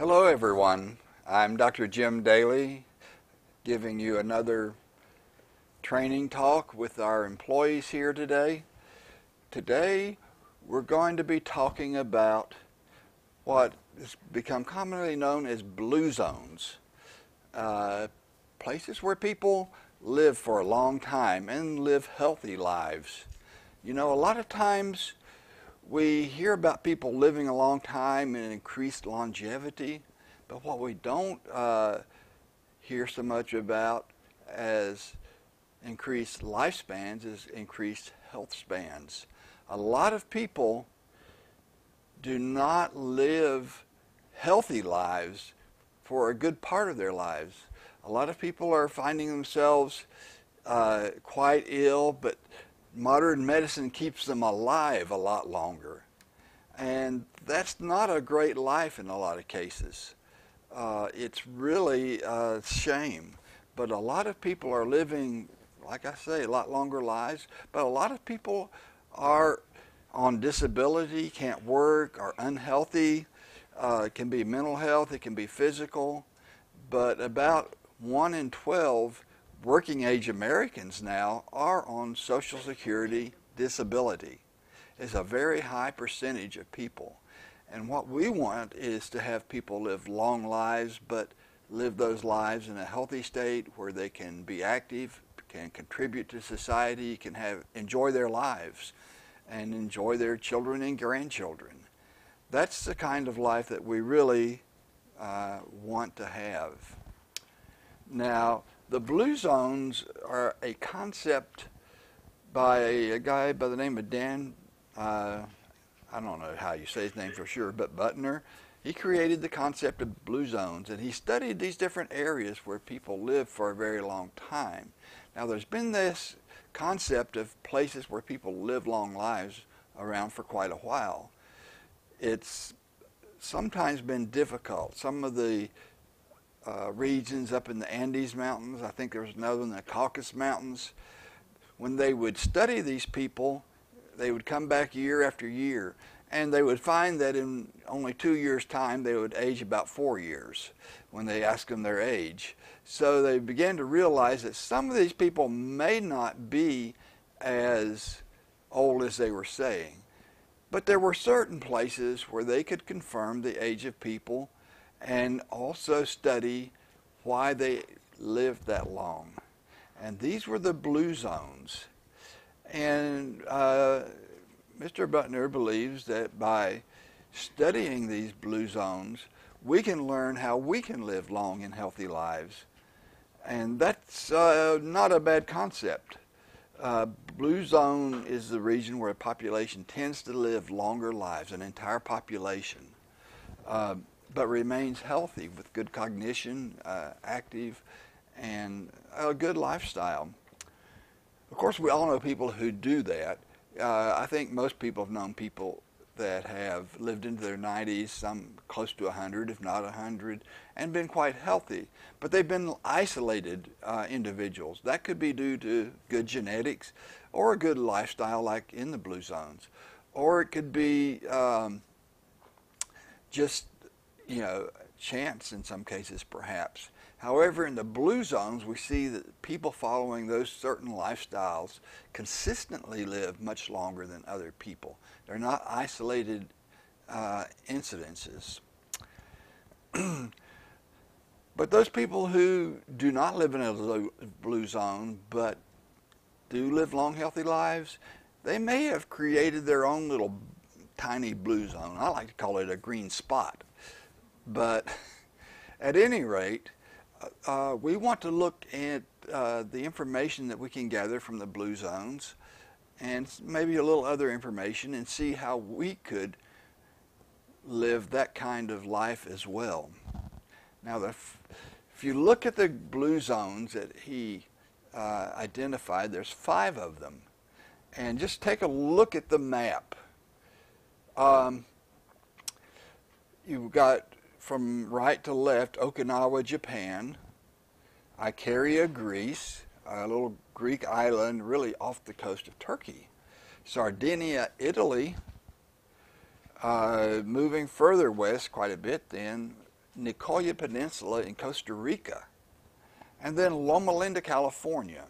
Hello everyone, I'm Dr. Jim Daly giving you another training talk with our employees here today. Today we're going to be talking about what has become commonly known as blue zones, places where people live for a long time and live healthy lives. You know, a lot of times we hear about people living a long time and increased longevity, but what we don't hear so much about as increased lifespans is increased health spans. A lot of people do not live healthy lives for a good part of their lives. A lot of people are finding themselves quite ill, but modern medicine keeps them alive a lot longer. And that's not a great life in a lot of cases. It's really a shame. But a lot of people are living, like I say, a lot longer lives. But a lot of people are on disability, can't work, are unhealthy. It can be mental health, it can be physical. But about 1 in 12 working age Americans now are on Social Security disability. It's a very high percentage of people. And what we want is to have people live long lives, but live those lives in a healthy state where they can be active, can contribute to society, can enjoy their lives and enjoy their children and grandchildren. That's the kind of life that we really want to have. Now, the blue zones are a concept by a guy by the name of Dan, I don't know how you say his name for sure, but Butner. He created the concept of blue zones, and he studied these different areas where people live for a very long time. Now, there's been this concept of places where people live long lives around for quite a while. It's sometimes been difficult. Some of the regions up in the Andes Mountains, I think there was another in the Caucasus Mountains, when they would study these people, they would come back year after year, and they would find that in only 2 years' time they would age about 4 years when they asked them their age. So they began to realize that some of these people may not be as old as they were saying, but there were certain places where they could confirm the age of people and also study why they lived that long. And these were the blue zones. And Mr. Butner believes that by studying these blue zones, we can learn how we can live long and healthy lives. And that's not a bad concept. Blue zone is the region where a population tends to live longer lives, an entire population. But remains healthy with good cognition, active, and a good lifestyle. Of course, we all know people who do that. I think most people have known people that have lived into their 90s, some close to 100, if not 100, and been quite healthy. But they've been isolated individuals. That could be due to good genetics or a good lifestyle like in the blue zones. Or it could be just chance in some cases perhaps. However, in the blue zones, we see that people following those certain lifestyles consistently live much longer than other people. They're not isolated incidences. But those people who do not live in a blue zone, but do live long, healthy lives, they may have created their own little tiny blue zone. I like to call it a green spot. But at any rate, we want to look at the information that we can gather from the blue zones and maybe a little other information and see how we could live that kind of life as well. Now, if you look at the blue zones that he identified, there's 5 of them. And just take a look at the map. You've got from right to left, Okinawa, Japan, Icaria, Greece, a little Greek island really off the coast of Turkey, Sardinia, Italy, moving further west quite a bit then, Nicoya Peninsula in Costa Rica, and then Loma Linda, California.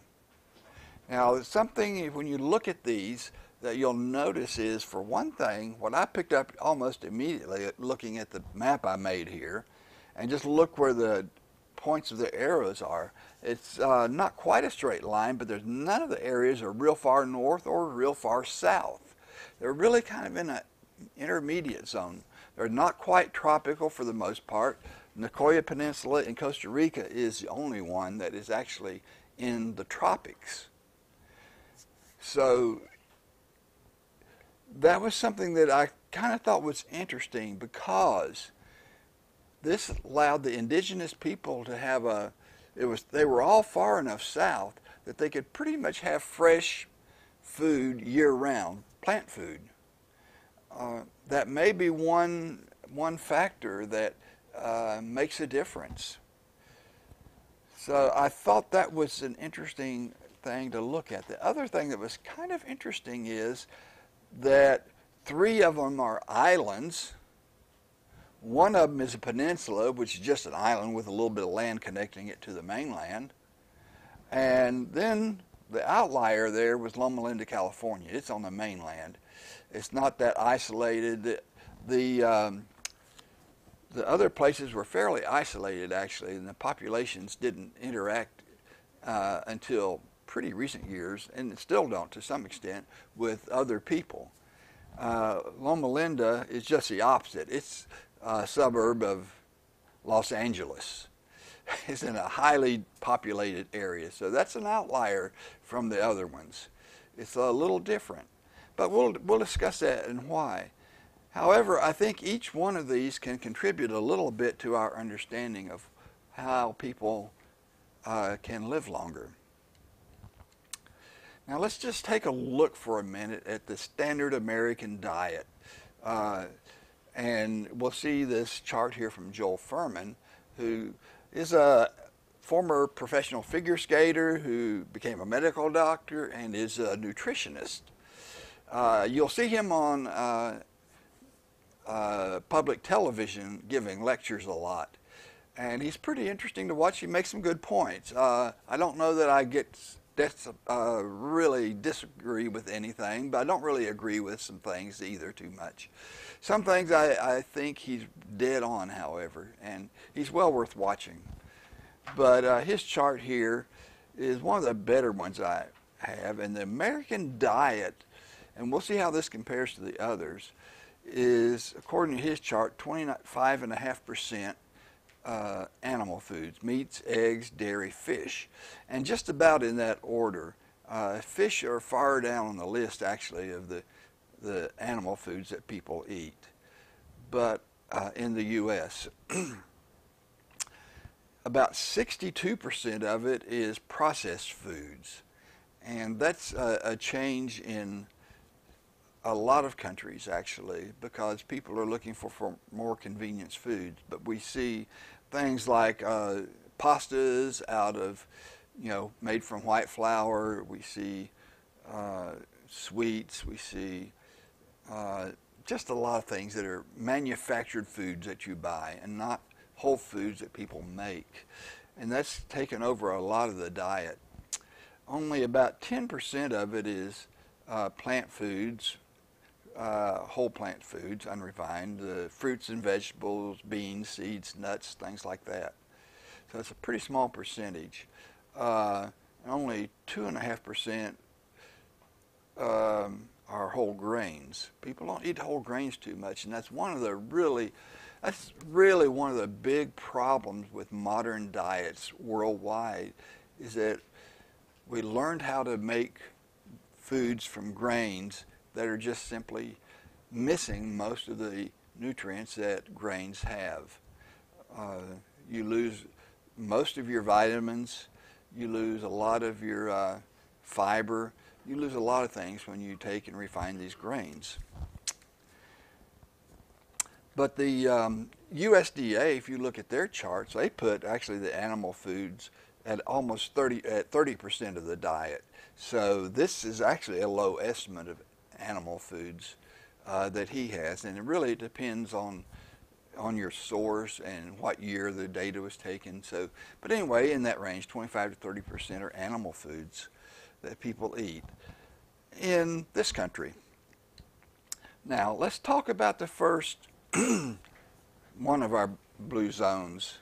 Now, something when you look at these that you'll notice is, for one thing, what I picked up almost immediately looking at the map I made here, and just look where the points of the arrows are. It's not quite a straight line, but there's none of the areas are real far north or real far south. They're really kind of in an intermediate zone. They're not quite tropical for the most part. Nicoya Peninsula in Costa Rica is the only one that is actually in the tropics. So that was something that I kind of thought was interesting, because this allowed the indigenous people to have they were all far enough south that they could pretty much have fresh food year-round, plant food. That may be one factor that makes a difference. So I thought that was an interesting thing to look at. The other thing that was kind of interesting is that 3 of them are islands. One of them is a peninsula, which is just an island with a little bit of land connecting it to the mainland. And then the outlier there was Loma Linda, California. It's on the mainland. It's not that isolated. The other places were fairly isolated, actually, and the populations didn't interact until pretty recent years, and still don't to some extent, with other people. Loma Linda is just the opposite. It's a suburb of Los Angeles. It's in a highly populated area, so that's an outlier from the other ones. It's a little different, but we'll discuss that and why. However, I think each one of these can contribute a little bit to our understanding of how people can live longer. Now let's just take a look for a minute at the standard American diet. And we'll see this chart here from Joel Furman, who is a former professional figure skater who became a medical doctor and is a nutritionist. You'll see him on public television giving lectures a lot. And he's pretty interesting to watch. He makes some good points. I don't know that I really disagree with anything, but I don't really agree with some things either too much. Some things I think he's dead on, however, and he's well worth watching. But his chart here is one of the better ones I have, and the American diet, and we'll see how this compares to the others, is, according to his chart, 25.5% animal foods: meats, eggs, dairy, fish, and just about in that order. Fish are far down on the list, actually, of the animal foods that people eat. But in the U.S., about 62% of it is processed foods, and that's a change in a lot of countries, actually, because people are looking for more convenience foods. But we see things like pastas out of, made from white flour. We see sweets. We see just a lot of things that are manufactured foods that you buy and not whole foods that people make. And that's taken over a lot of the diet. Only about 10% of it is plant foods, whole plant foods, unrefined, fruits and vegetables, beans, seeds, nuts, things like that. So it's a pretty small percentage. Only 2.5% are whole grains. People don't eat whole grains too much, and that's really one of the big problems with modern diets worldwide, is that we learned how to make foods from grains that are just simply missing most of the nutrients that grains have. You lose most of your vitamins, you lose a lot of your fiber, you lose a lot of things when you take and refine these grains. But the USDA, if you look at their charts, they put actually the animal foods at almost 30% of the diet. So this is actually a low estimate of animal foods that he has, and it really depends on on your source and what year the data was taken. So, but anyway, in that range, 25 to 30% are animal foods that people eat in this country. Now, let's talk about the first one of our blue zones.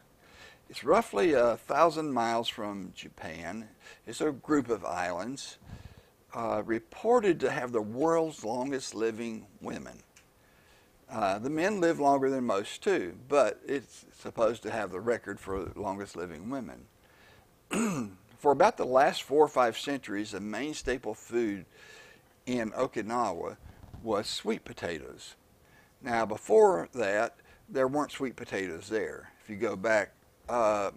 It's roughly 1,000 miles from Japan. It's a group of islands reported to have the world's longest living women. The men live longer than most too, but it's supposed to have the record for longest living women. For about the last 4 or 5 centuries, the main staple food in Okinawa was sweet potatoes. Now, before that, there weren't sweet potatoes there. If you go back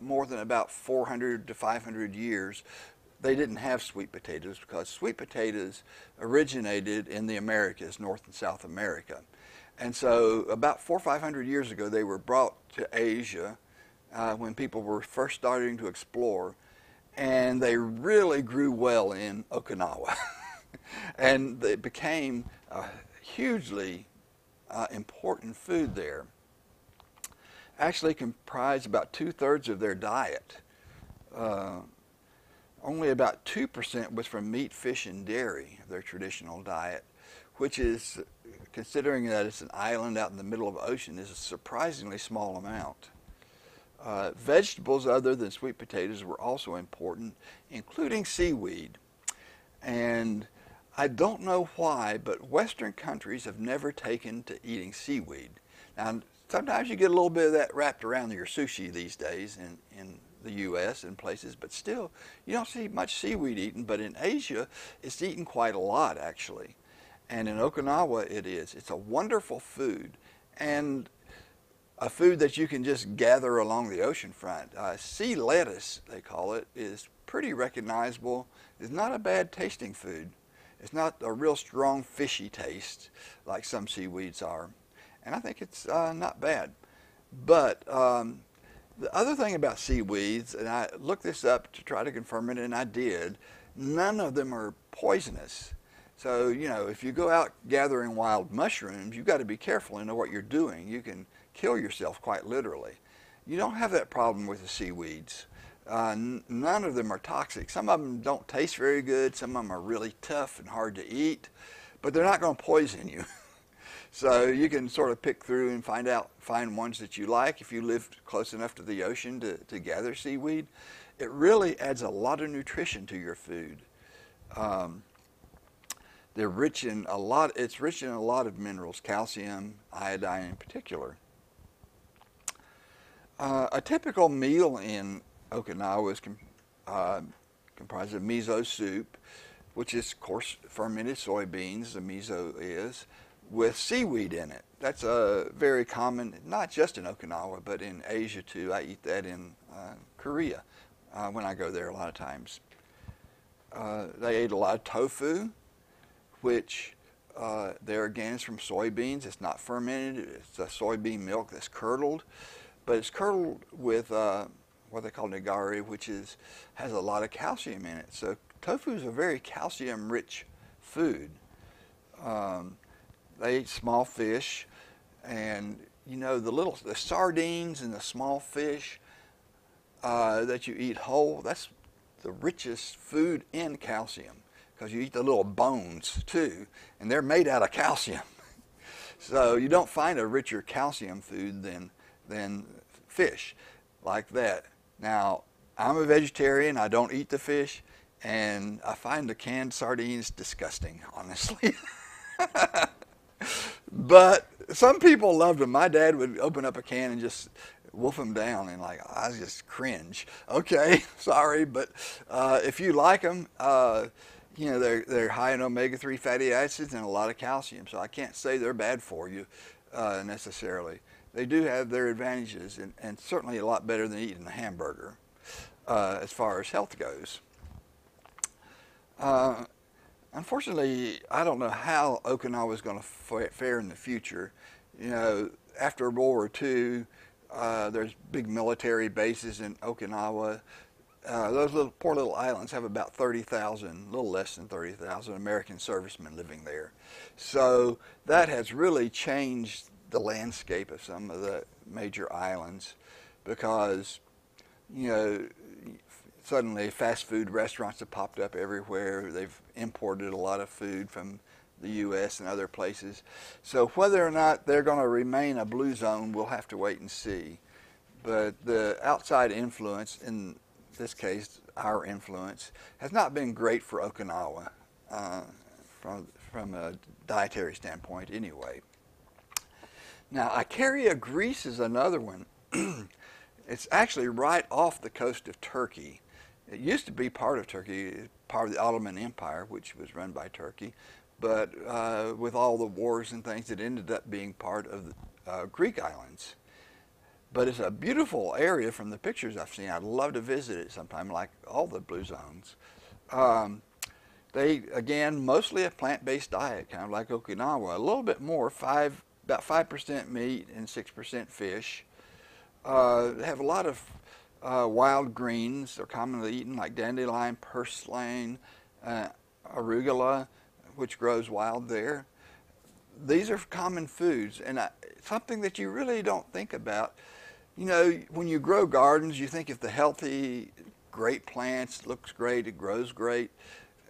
more than about 400 to 500 years, they didn't have sweet potatoes because sweet potatoes originated in the Americas, North and South America. And so about 400 or 500 years ago, they were brought to Asia when people were first starting to explore, and they really grew well in Okinawa. And they became a hugely important food there. Actually comprised about 2/3 of their diet. Only about 2% was from meat, fish, and dairy, their traditional diet, which is, considering that it's an island out in the middle of the ocean, is a surprisingly small amount. Vegetables other than sweet potatoes were also important, including seaweed. And I don't know why, but Western countries have never taken to eating seaweed. Now, sometimes you get a little bit of that wrapped around your sushi these days in the U.S. and places, but still, you don't see much seaweed eaten. But in Asia, it's eaten quite a lot, actually. And in Okinawa, it is. It's a wonderful food, and a food that you can just gather along the ocean front. Sea lettuce, they call it, is pretty recognizable. It's not a bad tasting food. It's not a real strong fishy taste like some seaweeds are. And I think it's not bad. But the other thing about seaweeds, and I looked this up to try to confirm it, and I did, none of them are poisonous. So, you know, if you go out gathering wild mushrooms, you've got to be careful and know what you're doing. You can kill yourself quite literally. You don't have that problem with the seaweeds. None of them are toxic. Some of them don't taste very good. Some of them are really tough and hard to eat, but they're not going to poison you. So you can sort of pick through and find ones that you like. If you live close enough to the ocean to gather seaweed, it really adds a lot of nutrition to your food. They're rich in a lot. It's rich in a lot of minerals, calcium, iodine in particular. A typical meal in Okinawa is comprised of miso soup, which is, of course, fermented soybeans. The miso is, with seaweed in it. That's very common, not just in Okinawa, but in Asia too. I eat that in Korea when I go there a lot of times. They ate a lot of tofu, which there again is from soybeans. It's not fermented. It's a soybean milk that's curdled, but it's curdled with what they call nigari, which has a lot of calcium in it. So tofu is a very calcium-rich food. They eat small fish, and you know the sardines and the small fish that you eat whole. That's the richest food in calcium because you eat the little bones too, and they're made out of calcium. So you don't find a richer calcium food than fish like that. Now, I'm a vegetarian. I don't eat the fish, and I find the canned sardines disgusting, honestly. But some people loved them. My dad would open up a can and just wolf them down, and I just cringe. Okay, sorry, but if you like them, you know, they're high in omega-3 fatty acids and a lot of calcium, so I can't say they're bad for you necessarily. They do have their advantages, and certainly a lot better than eating a hamburger as far as health goes. Unfortunately, I don't know how Okinawa is going to fare in the future. You know, after World War II, there's big military bases in Okinawa. Those poor little islands have about 30,000, a little less than 30,000 American servicemen living there. So that has really changed the landscape of some of the major islands because, you know, suddenly fast food restaurants have popped up everywhere. They've imported a lot of food from the U.S. and other places. So whether or not they're going to remain a blue zone, we'll have to wait and see. But the outside influence, in this case, our influence, has not been great for Okinawa from a dietary standpoint anyway. Now, Icaria, Greece is another one. It's actually right off the coast of Turkey. It used to be part of Turkey, part of the Ottoman Empire, which was run by Turkey. But with all the wars and things, it ended up being part of the Greek islands. But it's a beautiful area from the pictures I've seen. I'd love to visit it sometime, like all the blue zones. They, again, mostly a plant-based diet, kind of like Okinawa. A little bit more, about 5% meat and 6% fish. They have a lot of wild greens. They're commonly eaten, like dandelion, purslane, arugula, which grows wild there. These are common foods, and something that you really don't think about. You know, when you grow gardens, you think if the healthy, great plants, looks great, it grows great,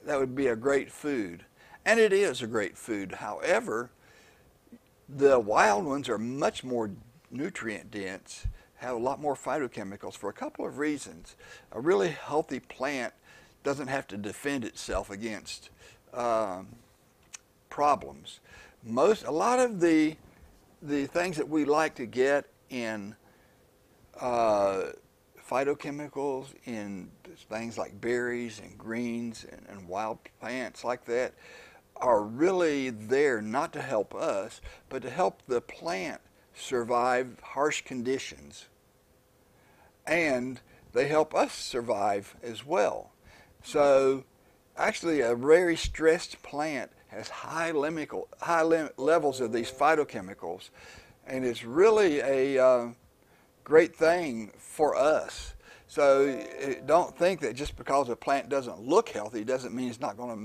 that would be a great food. And it is a great food. However, the wild ones are much more nutrient dense, have a lot more phytochemicals for a couple of reasons. A really healthy plant doesn't have to defend itself against problems. A lot of the things that we like to get in phytochemicals in things like berries and greens and wild plants like that are really there not to help us, but to help the plant survive harsh conditions. And they help us survive as well. So actually a very stressed plant has high levels of these phytochemicals, and it's really a great thing for us. So don't think that just because a plant doesn't look healthy doesn't mean it's not going to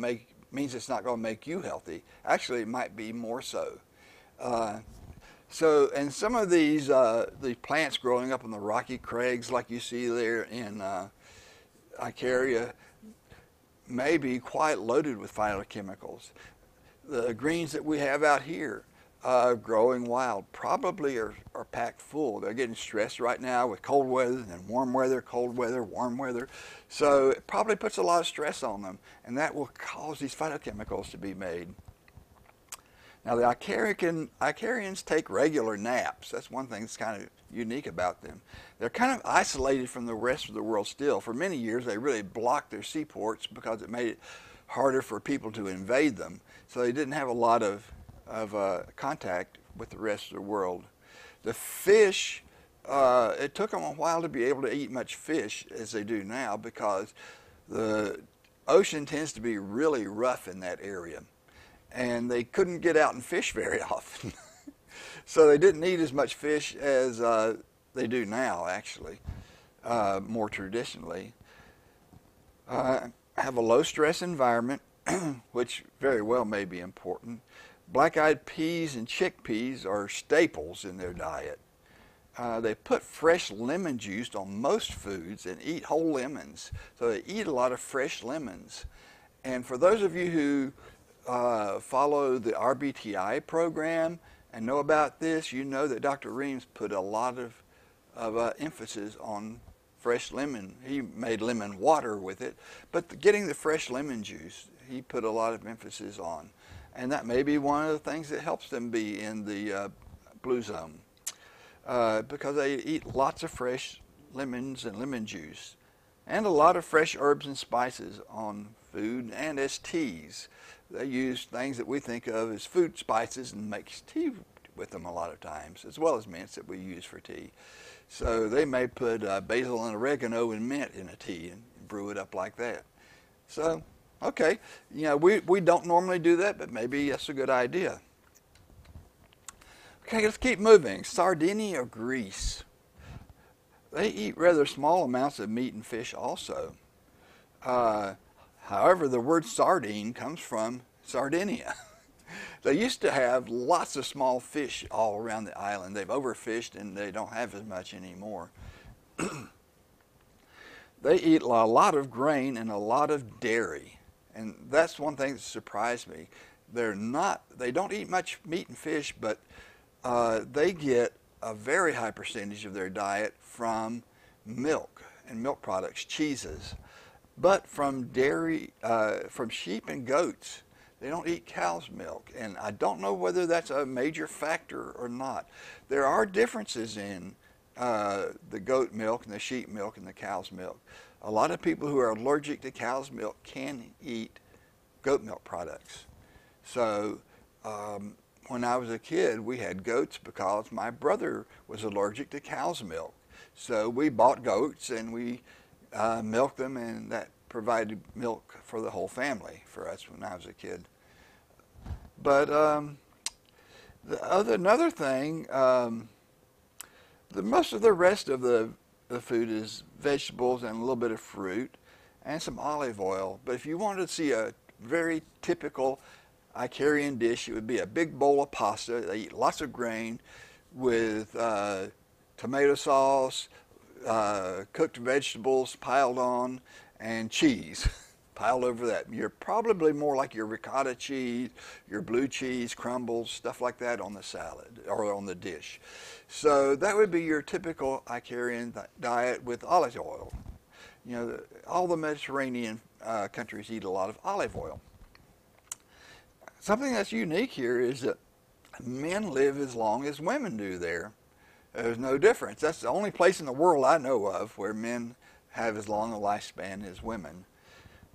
make you healthy. Actually, it might be more so. And some of these plants growing up on the rocky crags, like you see there in Icaria, may be quite loaded with phytochemicals. The greens that we have out here growing wild probably are packed full. They're getting stressed right now with cold weather and warm weather, cold weather, warm weather. So it probably puts a lot of stress on them, and that will cause these phytochemicals to be made. Now the Icarians take regular naps. That's one thing that's kind of unique about them. They're kind of isolated from the rest of the world still. For many years they really blocked their seaports because it made it harder for people to invade them. So they didn't have a lot of contact with the rest of the world. The fish, it took them a while to be able to eat much fish as they do now because the ocean tends to be really rough in that area. And they couldn't get out and fish very often. So they didn't eat as much fish as they do now, actually, more traditionally. Have a low-stress environment, which very well may be important. Black-eyed peas and chickpeas are staples in their diet. They put fresh lemon juice on most foods and eat whole lemons. So they eat a lot of fresh lemons. And for those of you who follow the RBTI program and know about this, you know that Dr. Reams put a lot of emphasis on fresh lemon. He made lemon water with it, but getting the fresh lemon juice, he put a lot of emphasis on. And that may be one of the things that helps them be in the blue zone because they eat lots of fresh lemons and lemon juice and a lot of fresh herbs and spices on food and as teas. They use things that we think of as food spices and makes tea with them a lot of times, as well as mints that we use for tea. So they may put basil and oregano and mint in a tea and brew it up like that. So, okay, you know, we don't normally do that, but maybe that's a good idea. Okay, let's keep moving. Sardinia, Greece. They eat rather small amounts of meat and fish also. However, the word sardine comes from Sardinia. They used to have lots of small fish all around the island. They've overfished and they don't have as much anymore. They eat a lot of grain and a lot of dairy. And that's one thing that surprised me. They don't eat much meat and fish, but they get a very high percentage of their diet from milk and milk products, cheeses. But from dairy, from sheep and goats. They don't eat cow's milk, and I don't know whether that's a major factor or not. There are differences in the goat milk and the sheep milk and the cow's milk. A lot of people who are allergic to cow's milk can eat goat milk products. So when I was a kid, we had goats because my brother was allergic to cow's milk. So we bought goats and we milked them, and that provided milk for the whole family for us when I was a kid. But another thing, most of the rest of the food is vegetables and a little bit of fruit and some olive oil. But if you wanted to see a very typical Icarian dish, it would be a big bowl of pasta. They eat lots of grain with tomato sauce, cooked vegetables piled on, and cheese piled over that. You're probably more like your ricotta cheese, your blue cheese, crumbles, stuff like that on the salad or on the dish. So that would be your typical Icarian diet with olive oil. You know, all the Mediterranean countries eat a lot of olive oil. Something that's unique here is that men live as long as women do there. There's no difference. That's the only place in the world I know of where men have as long a lifespan as women.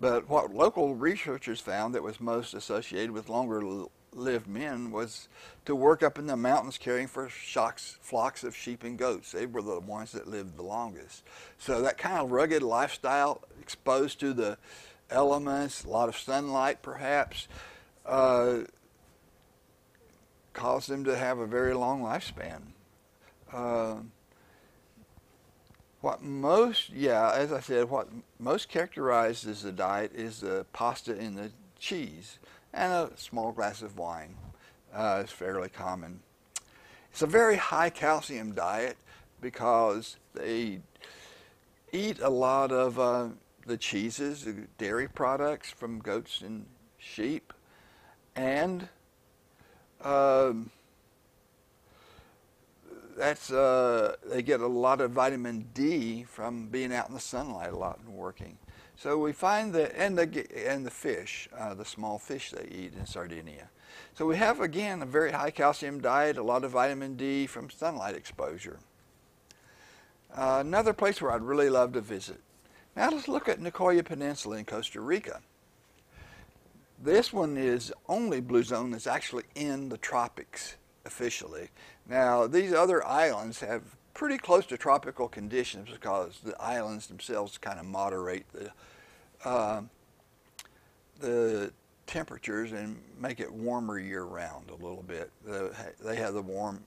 But what local researchers found that was most associated with longer lived men was to work up in the mountains caring for flocks of sheep and goats. They were the ones that lived the longest. So that kind of rugged lifestyle, exposed to the elements, a lot of sunlight perhaps, caused them to have a very long lifespan. As I said, what most characterizes the diet is the pasta and the cheese, and a small glass of wine. It's fairly common. It's a very high calcium diet because they eat a lot of the cheeses, the dairy products from goats and sheep, and they get a lot of vitamin D from being out in the sunlight a lot and working. So we find that, and the fish, the small fish they eat in Sardinia. So we have, again, a very high calcium diet, a lot of vitamin D from sunlight exposure. Another place where I'd really love to visit. Now let's look at Nicoya Peninsula in Costa Rica. This one is only blue zone that's actually in the tropics officially. Now these other islands have pretty close to tropical conditions because the islands themselves kind of moderate the temperatures and make it warmer year-round a little bit. They have the warm,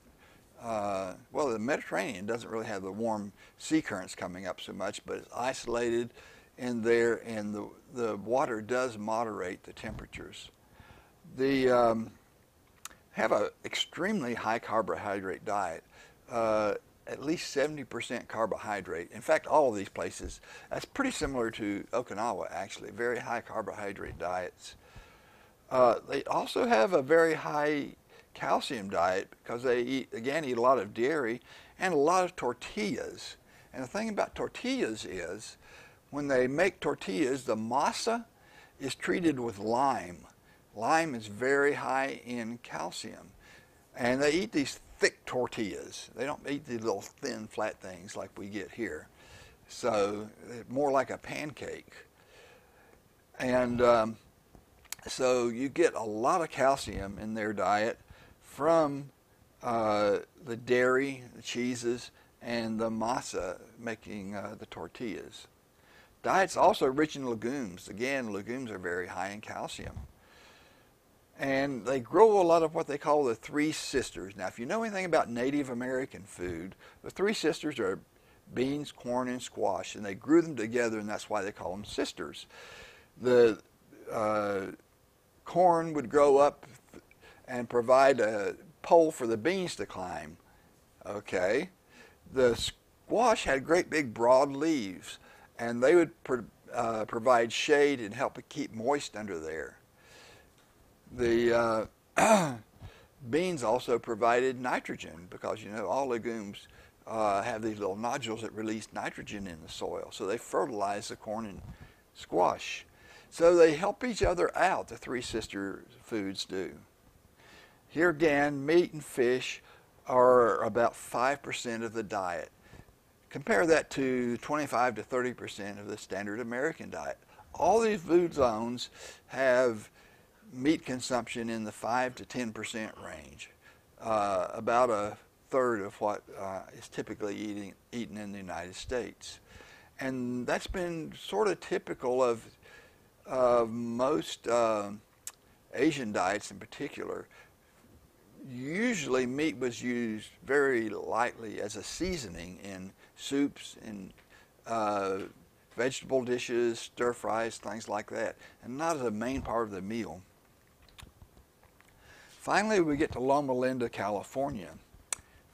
well, the Mediterranean doesn't really have the warm sea currents coming up so much, but it's isolated in there, and the water does moderate the temperatures. They have an extremely high carbohydrate diet. At least 70% carbohydrate. In fact, all of these places, that's pretty similar to Okinawa actually, very high carbohydrate diets. They also have a very high calcium diet because they eat a lot of dairy and a lot of tortillas. And the thing about tortillas is, when they make tortillas, the masa is treated with lime. Lime is very high in calcium. And they eat these thick tortillas. They don't eat these little thin, flat things like we get here. So, more like a pancake. And so you get a lot of calcium in their diet from the dairy, the cheeses, and the masa making the tortillas. Diet's also rich in legumes. Again, legumes are very high in calcium. And they grow a lot of what they call the three sisters. Now, if you know anything about Native American food, the three sisters are beans, corn, and squash, and they grew them together, and that's why they call them sisters. The corn would grow up and provide a pole for the beans to climb. Okay, the squash had great big broad leaves, and they would provide shade and help it keep moist under there. The beans also provided nitrogen because, you know, all legumes have these little nodules that release nitrogen in the soil. So they fertilize the corn and squash. So they help each other out, the three sister foods do. Here again, meat and fish are about 5% of the diet. Compare that to 25 to 30% of the standard American diet. All these food zones have meat consumption in the 5 to 10% range, about a third of what is typically eaten in the United States. And that's been sort of typical of most Asian diets in particular. Usually meat was used very lightly as a seasoning in soups, in vegetable dishes, stir fries, things like that, and not as a main part of the meal. Finally, we get to Loma Linda, California.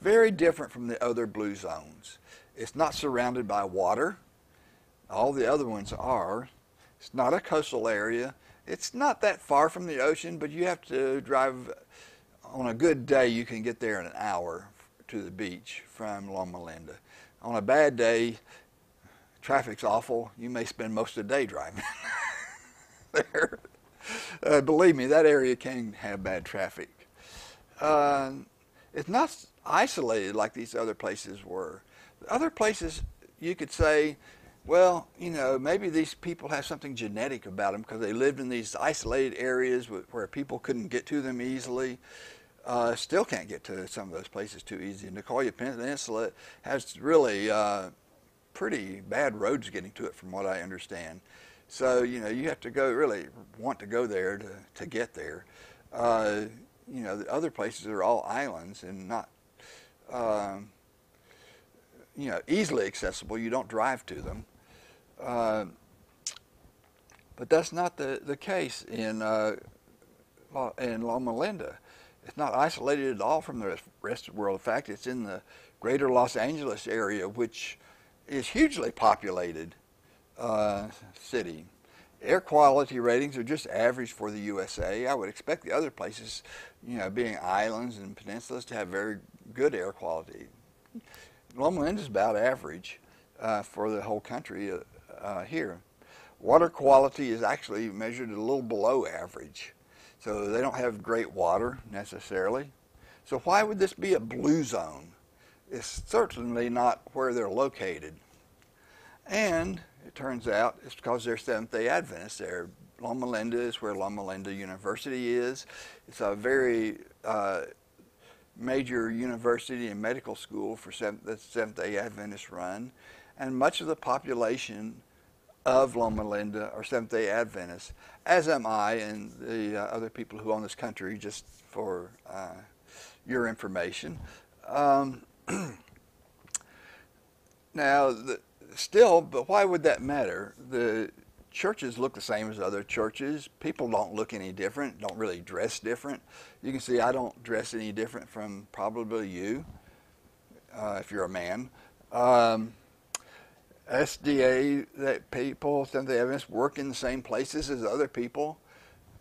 Very different from the other blue zones. It's not surrounded by water. All the other ones are. It's not a coastal area. It's not that far from the ocean, but you have to drive. On a good day, you can get there in an hour to the beach from Loma Linda. On a bad day, traffic's awful. You may spend most of the day driving there. Believe me, that area can have bad traffic. It's not isolated like these other places were. Other places, you could say, well, you know, maybe these people have something genetic about them because they lived in these isolated areas where people couldn't get to them easily. Still can't get to some of those places too easy. And the Nicoya Peninsula has really pretty bad roads getting to it from what I understand. So, you know, you have to really want to go there to get there. You know, the other places are all islands and not, you know, easily accessible. You don't drive to them. But that's not the case in Loma Linda. It's not isolated at all from the rest of the world. In fact, it's in the greater Los Angeles area, which is hugely populated city. Air quality ratings are just average for the USA. I would expect the other places, you know, being islands and peninsulas, to have very good air quality. Loma Linda is about average for the whole country here. Water quality is actually measured a little below average. So they don't have great water necessarily. So why would this be a blue zone? It's certainly not where they're located. And it turns out it's because they're Seventh-day Adventists. Loma Linda is where Loma Linda University is. It's a very major university and medical school for the Seventh-day Adventists run. And much of the population of Loma Linda are Seventh-day Adventists, as am I and the other people who own this country, just for your information. Now, but why would that matter? The churches look the same as other churches. People don't look any different, don't really dress different. You can see I don't dress any different from probably you, if you're a man. SDA people, Seventh-day Adventists, work in the same places as other people.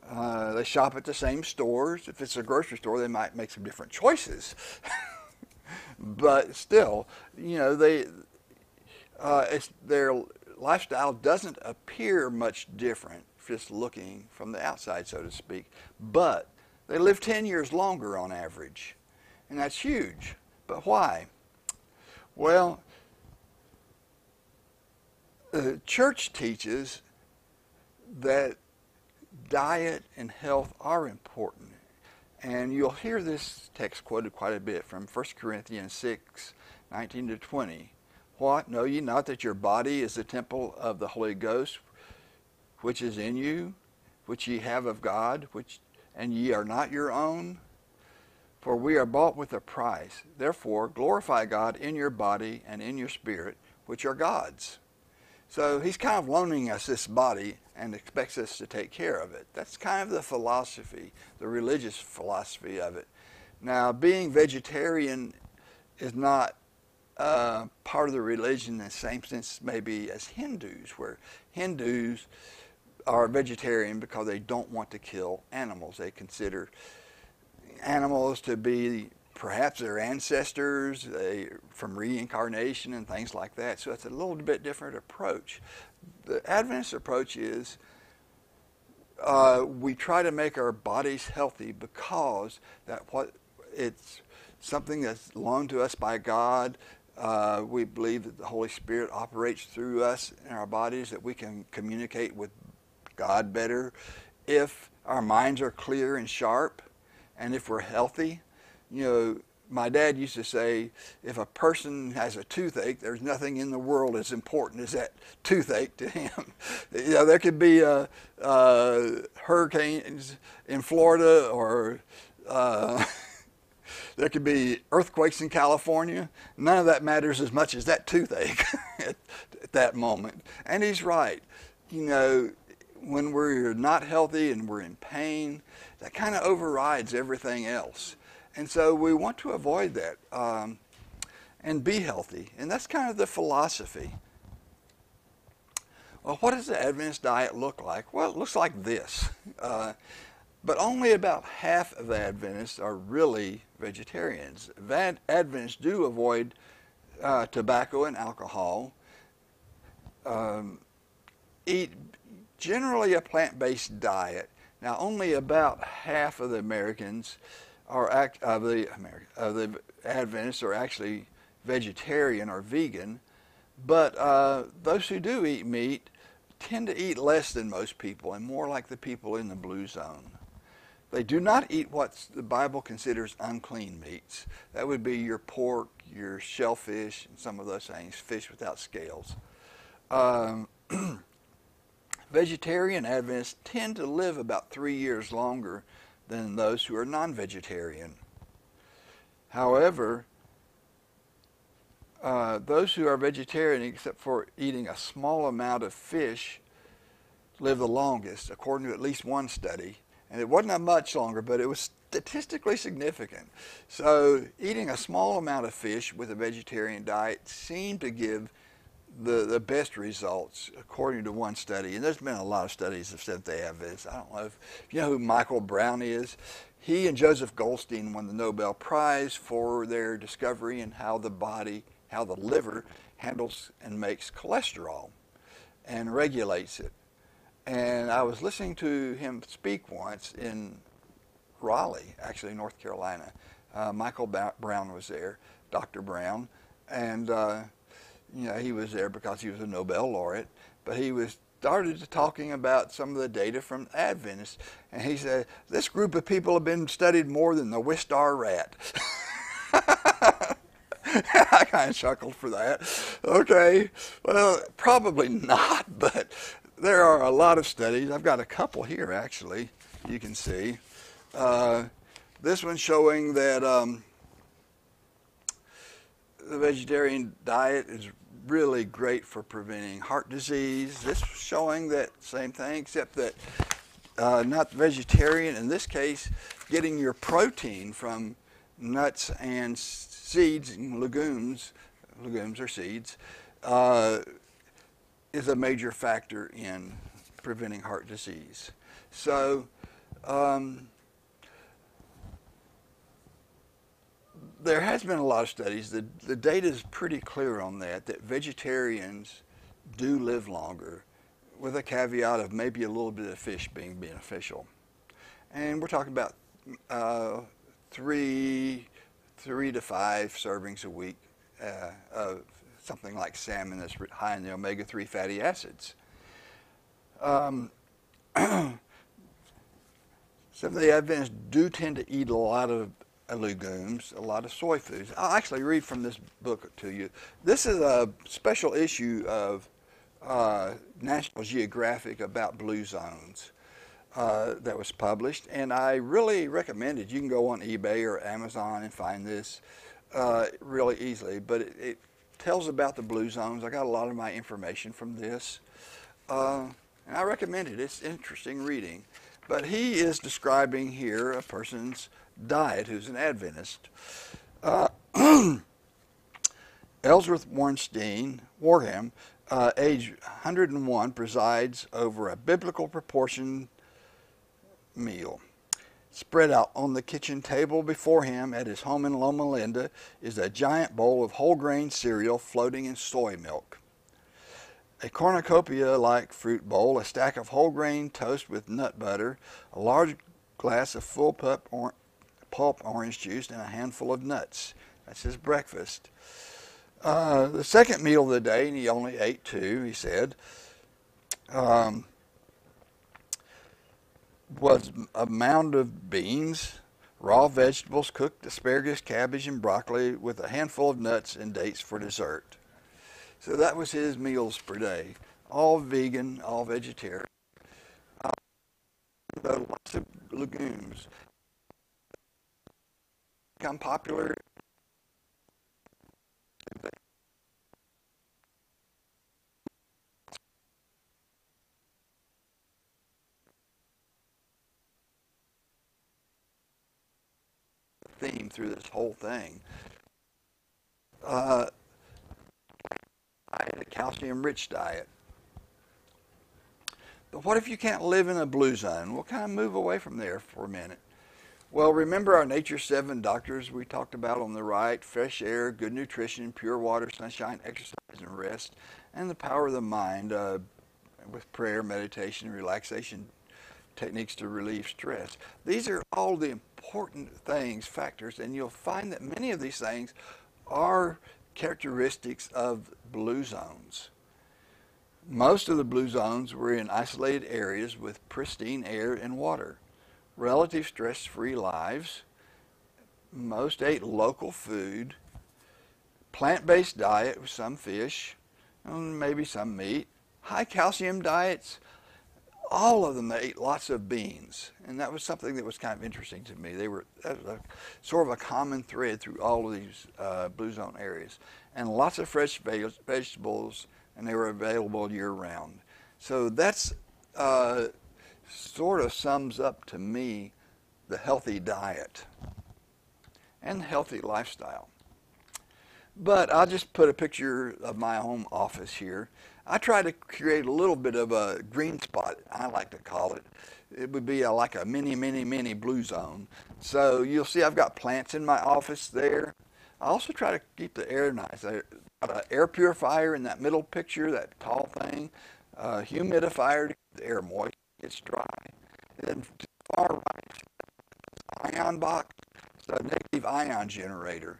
They shop at the same stores. If it's a grocery store, they might make some different choices. But still, you know, their lifestyle doesn't appear much different just looking from the outside, so to speak. But they live 10 years longer on average, and that's huge. But why? Well, the church teaches that diet and health are important. And you'll hear this text quoted quite a bit from 1 Corinthians 6, 19 to 20. What? Know ye not that your body is the temple of the Holy Ghost, which is in you, which ye have of God, and ye are not your own? For we are bought with a price. Therefore glorify God in your body and in your spirit, which are God's. So he's kind of loaning us this body and expects us to take care of it. That's kind of the philosophy, the religious philosophy of it. Now, being vegetarian is not part of the religion in the same sense maybe as Hindus, where Hindus are vegetarian because they don't want to kill animals. They consider animals to be perhaps their ancestors from reincarnation and things like that. So it's a little bit different approach. The Adventist approach is we try to make our bodies healthy because it's something that's loaned to us by God. We believe that the Holy Spirit operates through us in our bodies, that we can communicate with God better if our minds are clear and sharp and if we're healthy. You know, my dad used to say, if a person has a toothache, there's nothing in the world as important as that toothache to him. You know, there could be hurricanes in Florida, or there could be earthquakes in California. None of that matters as much as that toothache at that moment. And he's right. You know, when we're not healthy and we're in pain, that kind of overrides everything else. And so we want to avoid that and be healthy. And that's kind of the philosophy. Well, what does the Adventist diet look like? Well, it looks like this. But only about half of the Adventists are really vegetarians. Adventists do avoid tobacco and alcohol, eat generally a plant-based diet. Now, only about half of the Americans of the Adventists are actually vegetarian or vegan, but those who do eat meat tend to eat less than most people and more like the people in the blue zone. They do not eat what the Bible considers unclean meats. That would be your pork, your shellfish, and some of those things, fish without scales. Vegetarian Adventists tend to live about 3 years longer than those who are non-vegetarian. However, those who are vegetarian, except for eating a small amount of fish, live the longest, according to at least one study. And it wasn't much longer, but it was statistically significant. So eating a small amount of fish with a vegetarian diet seemed to give the best results, according to one study. And there's been a lot of studies of Seventh-day Adventists. I don't know if you know who Michael Brown is. He and Joseph Goldstein won the Nobel Prize for their discovery in how the liver handles and makes cholesterol and regulates it. And I was listening to him speak once in Raleigh, actually North Carolina. Michael Brown was there, Dr. Brown, and you know, he was there because he was a Nobel laureate, but he started talking about some of the data from Adventists, and he said, this group of people have been studied more than the Wistar rat. I kind of chuckled for that. Okay, well, probably not, but there are a lot of studies. I've got a couple here, actually, you can see. This one's showing that the vegetarian diet is really great for preventing heart disease. This showing that same thing, except that not vegetarian. In this case, getting your protein from nuts and seeds and legumes or seeds, is a major factor in preventing heart disease. So there has been a lot of studies. The data is pretty clear on that vegetarians do live longer, with a caveat of maybe a little bit of fish being beneficial. And we're talking about 3 to 5 servings a week of something like salmon that's high in the omega-3 fatty acids. Seventh-day Adventists do tend to eat a lot of legumes, a lot of soy foods. I'll actually read from this book to you. This is a special issue of National Geographic about blue zones that was published, and I really recommend it. You can go on eBay or Amazon and find this really easily, but it tells about the blue zones. I got a lot of my information from this. And I recommend it. It's interesting reading. But he is describing here a person's diet who's an Adventist. Uh, Ellsworth Warham, age 101, presides over a biblical proportion meal. Spread out on the kitchen table before him at his home in Loma Linda is a giant bowl of whole grain cereal floating in soy milk. A cornucopia-like fruit bowl, a stack of whole grain toast with nut butter, a large glass of full pulp orange juice, and a handful of nuts. That's his breakfast. The second meal of the day, and he only ate two, he said, was a mound of beans, raw vegetables, cooked asparagus, cabbage, and broccoli, with a handful of nuts and dates for dessert. So that was his meals per day. All vegan, all vegetarian. Lots of legumes. Become popular. Theme through this whole thing. I had a calcium-rich diet. But what if you can't live in a blue zone? We'll kind of move away from there for a minute. Well, remember our Nature 7 doctors we talked about on the right: fresh air, good nutrition, pure water, sunshine, exercise, and rest, and the power of the mind with prayer, meditation, relaxation techniques to relieve stress. These are all the important things, factors, and you'll find that many of these things are characteristics of blue zones. Most of the blue zones were in isolated areas with pristine air and water, relative stress-free lives. Most ate local food, plant-based diet with some fish, and maybe some meat, high calcium diets. All of them ate lots of beans, and that was something that was kind of interesting to me. That was sort of a common thread through all of these blue zone areas, and lots of fresh vegetables, and they were available year-round. So that's sort of sums up to me the healthy diet and healthy lifestyle. But I'll just put a picture of my home office here. I try to create a little bit of a green spot, I like to call it. It would be like a mini blue zone. So you'll see I've got plants in my office there. I also try to keep the air nice. I've got an air purifier in that middle picture, that tall thing, a humidifier to keep the air moist, it's dry. And then to the far right, ion box, it's a negative ion generator.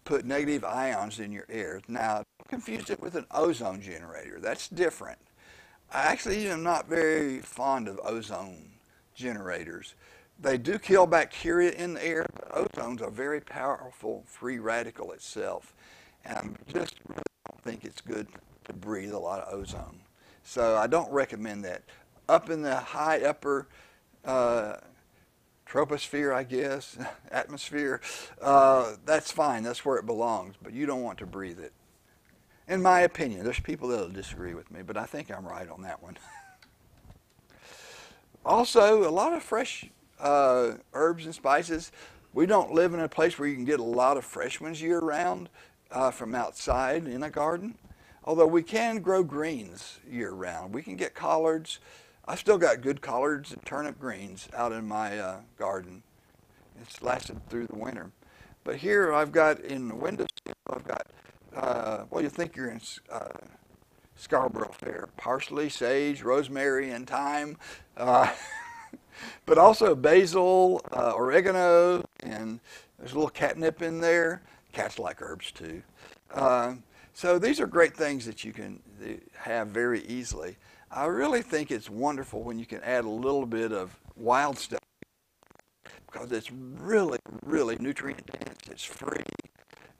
Put negative ions in your air. Now, don't confuse it with an ozone generator. That's different. I actually am not very fond of ozone generators. They do kill bacteria in the air, but ozone's a very powerful free radical itself. And I just really don't think it's good to breathe a lot of ozone. So I don't recommend that. Up in the high upper troposphere, I guess, atmosphere, that's fine. That's where it belongs, but you don't want to breathe it. In my opinion, there's people that will disagree with me, but I think I'm right on that one. Also, a lot of fresh herbs and spices. We don't live in a place where you can get a lot of fresh ones year-round from outside in a garden, although we can grow greens year-round. We can get collards. I've still got good collards and turnip greens out in my garden. It's lasted through the winter. But here I've got in the windowsill, I've got, well, you think you're in Scarborough Fair, parsley, sage, rosemary, and thyme, but also basil, oregano, and there's a little catnip in there. Cats like herbs too. So these are great things that you can have very easily. I really think it's wonderful when you can add a little bit of wild stuff because it's really, really nutrient dense. It's free.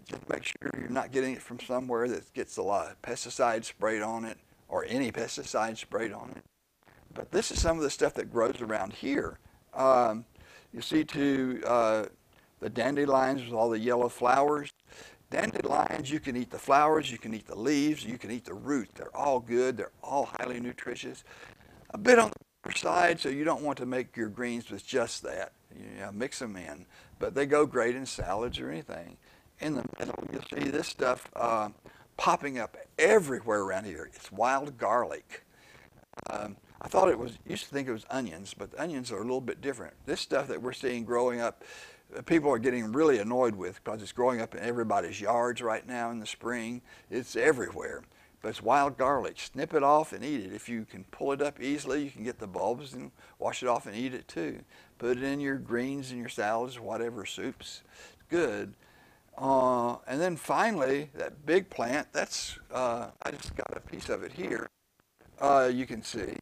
Just make sure you're not getting it from somewhere that gets a lot of pesticide sprayed on it or any pesticide sprayed on it. But this is some of the stuff that grows around here. You see the the dandelions with all the yellow flowers. Dandelions, you can eat the flowers, you can eat the leaves, you can eat the root. They're all good. They're all highly nutritious. A bit on the side, so you don't want to make your greens with just that. You know, mix them in, but they go great in salads or anything. In the middle, you'll see this stuff popping up everywhere around here. It's wild garlic. I thought it was, used to think it was onions, but the onions are a little bit different. This stuff that we're seeing growing up, people are getting really annoyed with because it's growing up in everybody's yards right now in the spring. It's everywhere. But it's wild garlic. Snip it off and eat it. If you can pull it up easily, you can get the bulbs and wash it off and eat it too. Put it in your greens and your salads, whatever, soups. It's good. And then finally, that big plant, that's, I just got a piece of it here. You can see.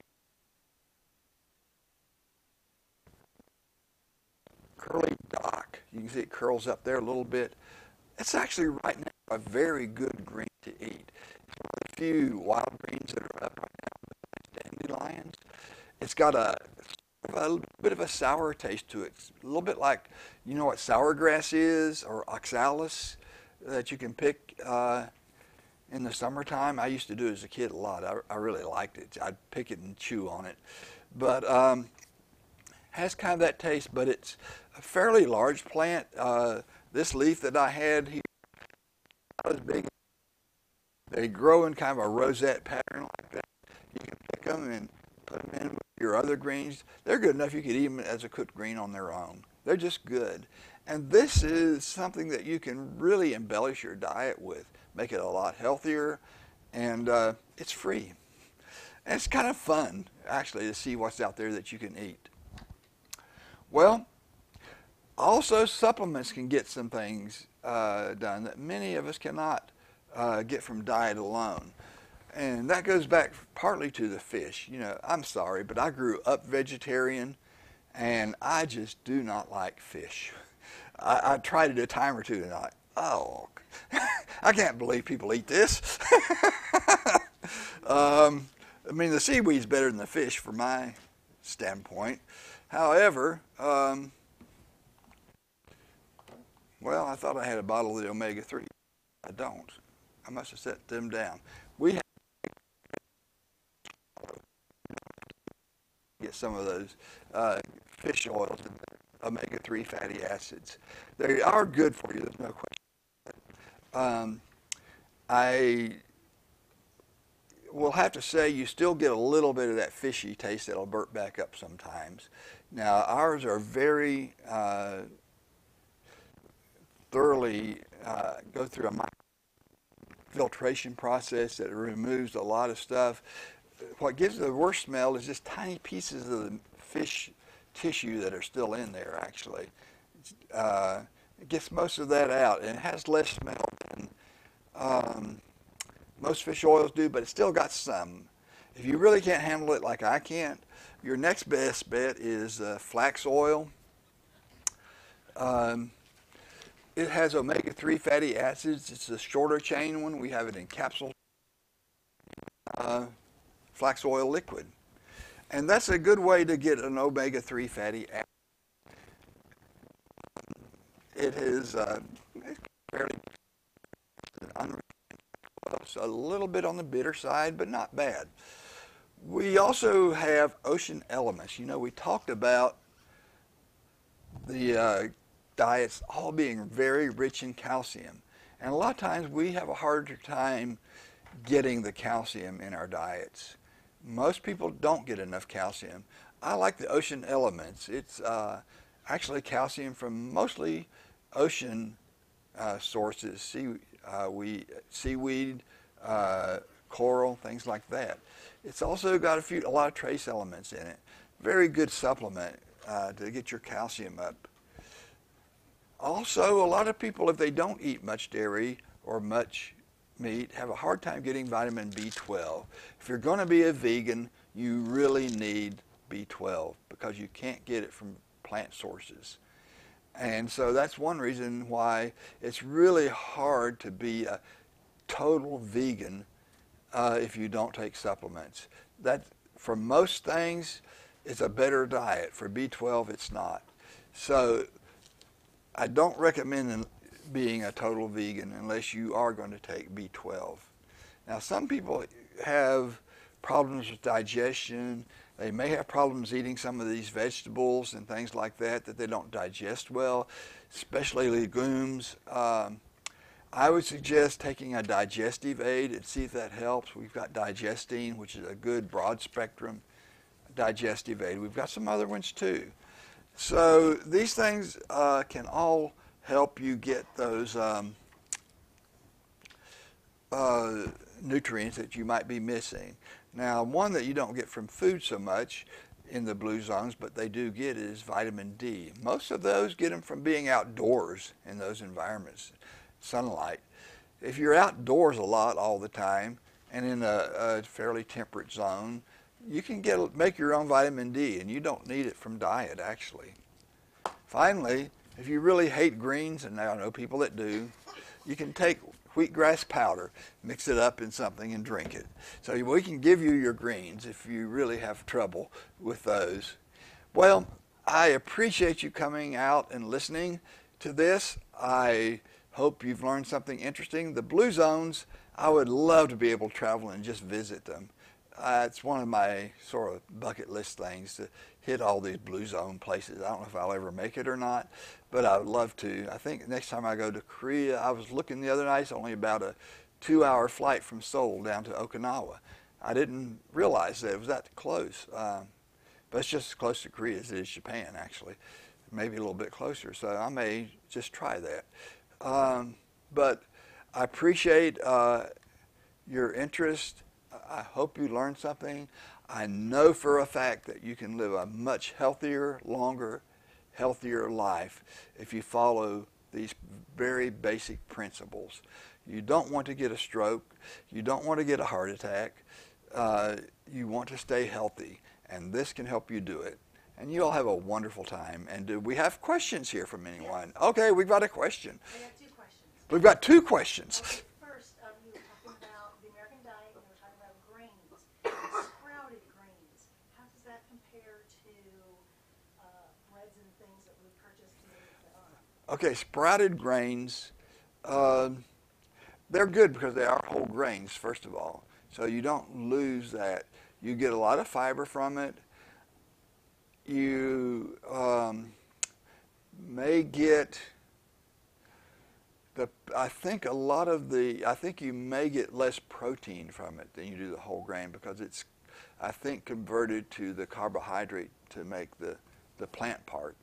Curly dock. You can see it curls up there a little bit. It's actually right now a very good green to eat. It's one of the few wild greens that are up right now, dandelions. It's got a bit of a sour taste to it. It's a little bit like, you know what sour grass is, or oxalis that you can pick in the summertime. I used to do it as a kid a lot. I really liked it. I'd pick it and chew on it. But has kind of that taste, but it's a fairly large plant. This leaf that I had here, not as big. They grow in kind of a rosette pattern like that. You can pick them and put them in with your other greens. They're good enough you could eat them as a cooked green on their own. They're just good. And this is something that you can really embellish your diet with, make it a lot healthier, and it's free. And it's kind of fun, actually, to see what's out there that you can eat. Well, also supplements can get some things done that many of us cannot get from diet alone. And that goes back partly to the fish. You know, I'm sorry, but I grew up vegetarian, and I just do not like fish. I tried it a time or two, and I can't believe people eat this. I mean, the seaweed's better than the fish from my standpoint. However, well, I thought I had a bottle of the omega-3. I don't. I must have set them down. We have to get some of those fish oils and omega-3 fatty acids. They are good for you, there's no question. I will have to say you still get a little bit of that fishy taste that'll burp back up sometimes. Now, ours are very thoroughly go through a filtration process that removes a lot of stuff. What gives the worst smell is just tiny pieces of the fish tissue that are still in there, actually. It gets most of that out, and it has less smell than most fish oils do, but it's still got some. If you really can't handle it like I can't, your next best bet is flax oil. It has omega-3 fatty acids. It's a shorter chain one. We have it in capsules. Flax oil liquid. And that's a good way to get an omega-3 fatty acid. It is fairly a little bit on the bitter side, but not bad. We also have ocean elements. You know, we talked about the diets all being very rich in calcium. And a lot of times we have a harder time getting the calcium in our diets. Most people don't get enough calcium. I like the ocean elements. It's actually calcium from mostly ocean sources, seaweed, coral, things like that. It's also got a lot of trace elements in it. Very good supplement to get your calcium up. Also, a lot of people, if they don't eat much dairy or much meat, have a hard time getting vitamin B12. If you're going to be a vegan, you really need B12 because you can't get it from plant sources. And so that's one reason why it's really hard to be a total vegan if you don't take supplements. That, for most things, it's a better diet. For B12, it's not. So I don't recommend being a total vegan unless you are going to take B12. Now, some people have problems with digestion. They may have problems eating some of these vegetables and things like that they don't digest well, especially legumes. I would suggest taking a digestive aid and see if that helps. We've got Digestine, which is a good broad spectrum digestive aid. We've got some other ones too. So these things can all help you get those nutrients that you might be missing. Now, one that you don't get from food so much in the blue zones, but they do get, is vitamin D. Most of those get them from being outdoors in those environments, sunlight. If you're outdoors a lot all the time and in a fairly temperate zone, you can make your own vitamin D, and you don't need it from diet, actually. Finally, if you really hate greens, and I know people that do, you can take wheatgrass powder, mix it up in something, and drink it. So we can give you your greens if you really have trouble with those. Well, I appreciate you coming out and listening to this. I hope you've learned something interesting. The blue zones, I would love to be able to travel and just visit them. It's one of my sort of bucket list things to hit all these blue zone places. I don't know if I'll ever make it or not, but I would love to. I think next time I go to Korea, I was looking the other night, it's only about a 2-hour flight from Seoul down to Okinawa. I didn't realize that it was that close, but it's just as close to Korea as it is Japan, actually, maybe a little bit closer, so I may just try that. But I appreciate your interest. I hope you learned something. I know for a fact that you can live a much healthier, longer, healthier life if you follow these very basic principles. You don't want to get a stroke. You don't want to get a heart attack. You want to stay healthy, and this can help you do it. And you all have a wonderful time. And do we have questions here from anyone? Yes. Okay, we've got a question. I got 2 questions. We've got 2 questions. Okay, first, you were talking about the American diet, and you were talking about grains, sprouted grains. How does that compare to breads and things that we purchase today? Okay, sprouted grains, they're good because they are whole grains, first of all. So you don't lose that. You get a lot of fiber from it. You may get I think you may get less protein from it than you do the whole grain, because it's, I think, converted to the carbohydrate to make the plant part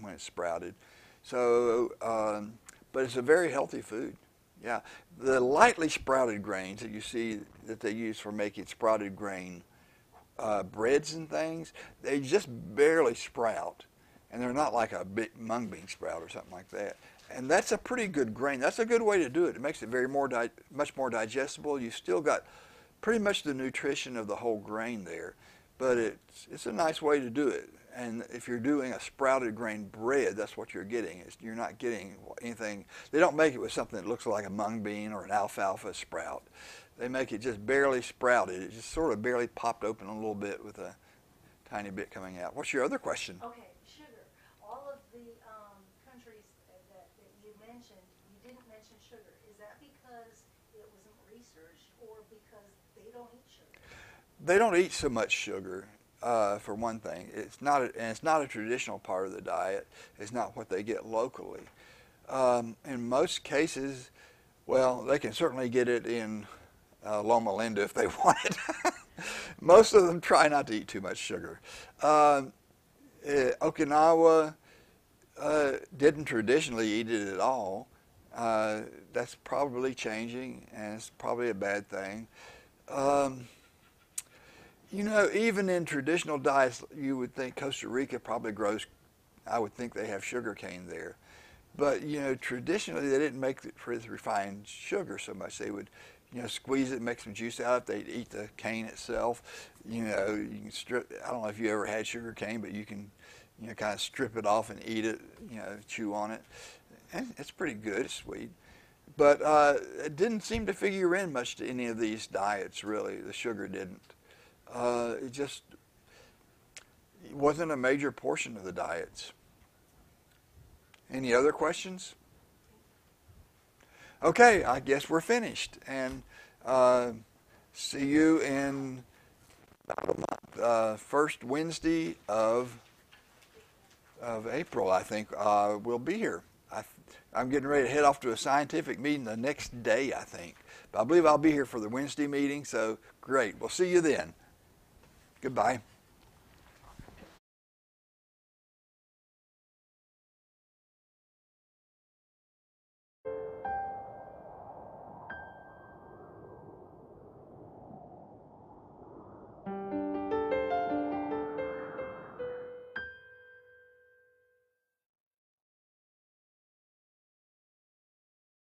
when it's sprouted. So, but it's a very healthy food. Yeah, the lightly sprouted grains that you see that they use for making sprouted grain breads and things, they just barely sprout, and they're not like a big mung bean sprout or something like that. And that's a pretty good grain. That's a good way to do it. It makes it much more digestible. You still got pretty much the nutrition of the whole grain there, but it's a nice way to do it. And if you're doing a sprouted grain bread, that's what you're getting. You're not getting anything. They don't make it with something that looks like a mung bean or an alfalfa sprout. They make it just barely sprouted. It just sort of barely popped open a little bit with a tiny bit coming out. What's your other question? Okay, sugar. All of the countries that you mentioned, you didn't mention sugar. Is that because it wasn't researched, or because they don't eat sugar? They don't eat so much sugar, for one thing. It's not a traditional part of the diet. It's not what they get locally. In most cases, well, they can certainly get it in Loma Linda if they want it. Most of them try not to eat too much sugar. Okinawa didn't traditionally eat it at all. That's probably changing, and it's probably a bad thing. You know, even in traditional diets, you would think Costa Rica probably grows, I would think they have sugar cane there. But, you know, traditionally they didn't make it with refined sugar so much. They would, you know, squeeze it, make some juice out of it. They'd eat the cane itself. You know, you can strip, I don't know if you ever had sugar cane, but you can, you know, kind of strip it off and eat it, you know, chew on it. And it's pretty good, it's sweet. But it didn't seem to figure in much to any of these diets, really. The sugar didn't. It just wasn't a major portion of the diets. Any other questions? Okay, I guess we're finished. And see you in about a month. First Wednesday of April, I think, we'll be here. I'm getting ready to head off to a scientific meeting the next day, I think. But I believe I'll be here for the Wednesday meeting, so great. We'll see you then. Goodbye.